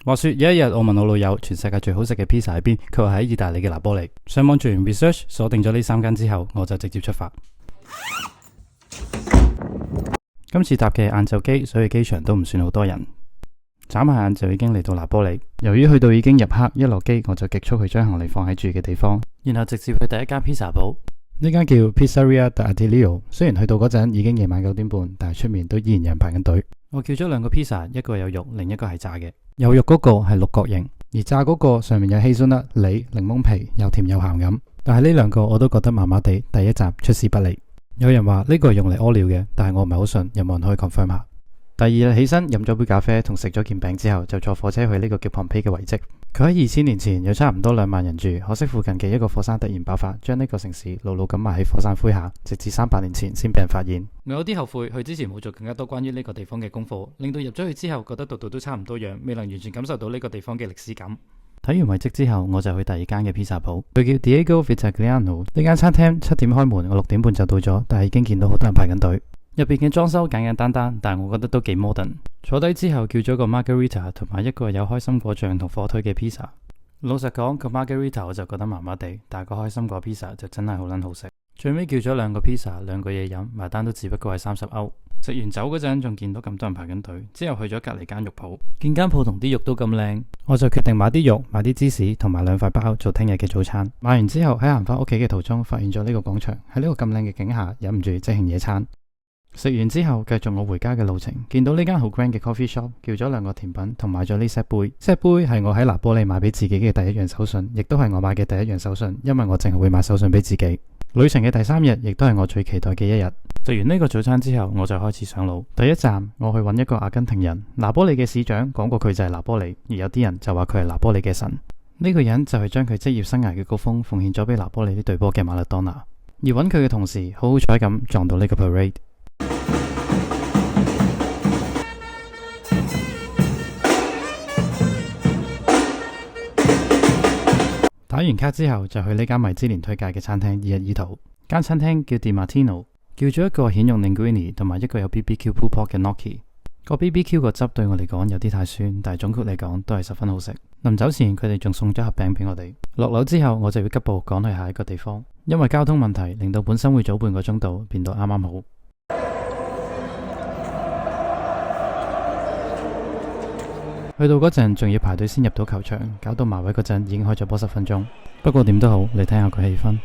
話說有一日我問我老友全世界最好食嘅 pizza 喺邊，佢話喺意大利嘅拿波里。上網做完 research 鎖定咗呢3間之後，我就直接出發。今次搭嘅晏晝機，所以機場都唔算好多人。眨下眼就已經嚟到拿波里。由於去到已經入黑，一落機我就極速去將行李放喺住嘅地方，然後直接去第一間 pizza 鋪。呢間叫 Pizzeria d'Attilio。雖然去到嗰陣已經夜晚9點半，但係出面都依然有人排緊隊。我叫咗2個 pizza，一個有肉，另一個係炸嘅。有肉嗰個係6角形，而炸嗰個上面有希松粒、梨、檸檬皮，又甜又鹹咁。但係呢2個我都覺得麻麻地，第一集出師不利。有人話呢個係用嚟屙尿嘅，但係我唔係好信，有冇人可以 confirm 下？第二日起身飲咗杯咖啡同食咗件餅之後，就坐火車去呢個叫 Pompeii 嘅遺跡。佢喺2000年前有差唔多2萬人住，可惜附近嘅一個火山突然爆發，將呢個城市牢牢咁埋喺火山灰下，直至300年前先被人發現。我有啲後悔去之前冇做更加多關於呢個地方嘅功課，令到入咗去之後覺得度度都差唔多樣，未能完全感受到呢個地方嘅歷史感。睇完遺跡之後，我就去第2間嘅 pizza 鋪，佢叫 Diego Vitagliano。呢間餐廳7點開門，我6點半就到咗，但係已經見到好多人排緊隊。入邊嘅裝修簡簡單單，但係我覺得都幾 modern。坐低之後叫咗個 margarita 同埋一個有開心果醬同火腿嘅 pizza。老實講，個 margarita 我就覺得麻麻地，但係個開心果 pizza 就真係好撚好食。最尾叫咗2個 pizza， 2個嘢飲，埋單都只不過係30歐。食完走嗰陣仲見到咁多人排緊隊，之後去咗隔籬間肉鋪，見間鋪同啲肉都咁靚，我就決定買啲肉、買啲芝士同埋2塊包做聽日嘅早餐。買完之後喺行翻屋企嘅途中，發現咗呢個廣場，喺呢個咁靚嘅景下，忍唔住即興野餐。食完之後繼續我回家嘅路程，見到呢間好 grand 嘅 coffee shop， 叫咗2個甜品同買咗呢 set 杯。set 杯係我喺拿波里買俾自己嘅第一樣手信，亦都係我買嘅第一樣手信，因為我淨係會買手信俾自己。旅程嘅第3日亦都係我最期待嘅一日。食完呢個早餐之後，我就開始上路。第一站我去揾一個阿根廷人，拿波里嘅市長講過佢就係拿波里，而有啲人就話佢係拿波里嘅神。呢個人就係將佢職業生涯嘅高峰奉獻咗俾拿波里呢隊波嘅馬勒當拿。而揾佢嘅同時，好彩咁撞到呢個 parade。打完卡之後就去呢間米芝蓮推介嘅餐廳以日以圖。間餐廳叫 Di Martino， 叫咗一個蜆肉 linguine 同埋一個有 BBQ pulled pork 嘅 gnocchi。個 BBQ 個汁對我嚟講有啲太酸，但係總括嚟講都係十分好食。臨走前佢哋仲送咗盒餅俾我哋。落樓之後我就要急步趕去下一個地方，因為交通問題令到本身會早半個鐘到變到啱啱好。去到嗰陣仲要排隊先入到球場，搞到埋位嗰陣已經開咗波10分鐘。不過點都好，你睇下個氣氛。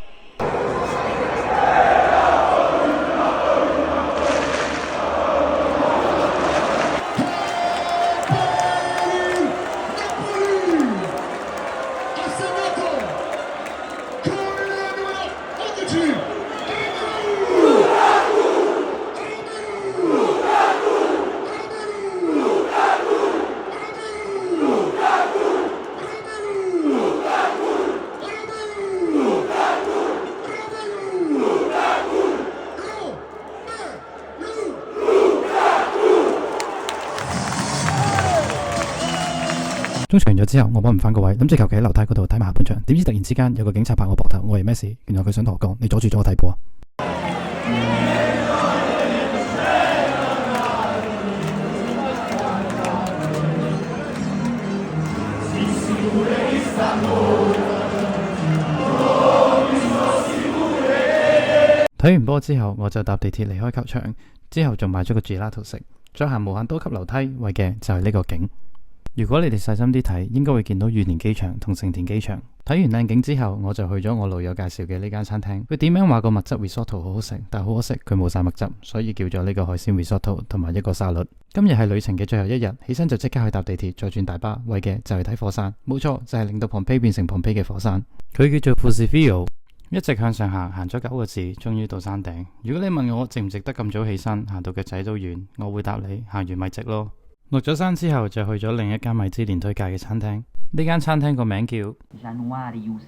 中場完咗之後，我搵唔翻個位，諗住求其喺樓梯嗰度睇埋下半場。點知突然之間有個警察拍我膊頭，我話咩事？原來佢想同我講，你阻住咗我睇波啊！睇完波之後，我就搭地鐵離開球場，之後仲買咗個 gelato 食，再行無限多級樓梯，為嘅就係呢個景。如果你哋細心啲睇，應該會見到羽田機場同成田機場。睇完靚景之後，我就去咗我老友介紹嘅呢間餐廳。佢點樣話個蜜汁 risotto 好好食，但係好可惜佢冇晒蜜汁，所以叫咗呢個海鮮 risotto 同埋一個沙律。今日係旅程嘅最後一日，起身就即刻去搭地鐵，再轉大巴，為嘅就係睇火山。冇錯，就係令到 Pompeii 變成 Pompeii 嘅火山。佢叫做 Fusifio， 一直向上行咗9個字，終於到山頂。如果你問我值唔值得咁早起身，行到腳仔都軟，我會答你行完咪值咯。落咗山之後就去咗另一間米芝蓮推介嘅餐廳。呢間餐廳個名叫 Januarius。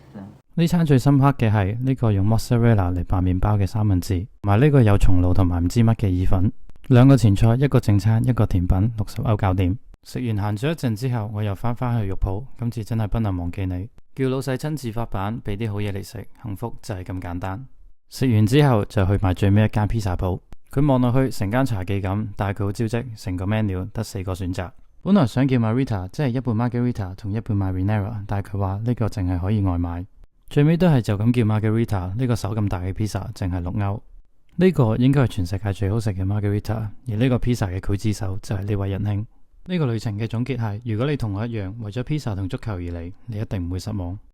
呢餐最深刻嘅係呢個用 mozzarella 嚟扮麵包嘅三文治，同埋呢個有松露同埋唔知乜嘅意粉。2個前菜，一個正餐，一個甜品，60歐搞掂。食完行咗一陣之後，我又翻去肉鋪。今次真係不能忘記你，叫老細親自發版，俾啲好嘢嚟食，幸福就係咁簡單。食完之後就去埋最尾一間披薩鋪。佢望落去成間茶記咁，但係佢好招積，成個 menu 得4個選擇。本來想叫 Margherita， 即係一半 Margherita 同一半 Marinara， 但係佢話呢個淨係可以外賣。最尾都係就咁叫 Margherita， 呢個手咁大嘅 pizza 淨係6歐。呢個應該係全世界最好食嘅 Margherita， 而呢個 pizza 嘅劊子手就係呢位仁兄。呢個旅程嘅總結係，如果你同我一樣為咗 pizza 同足球而嚟，你一定唔會失望。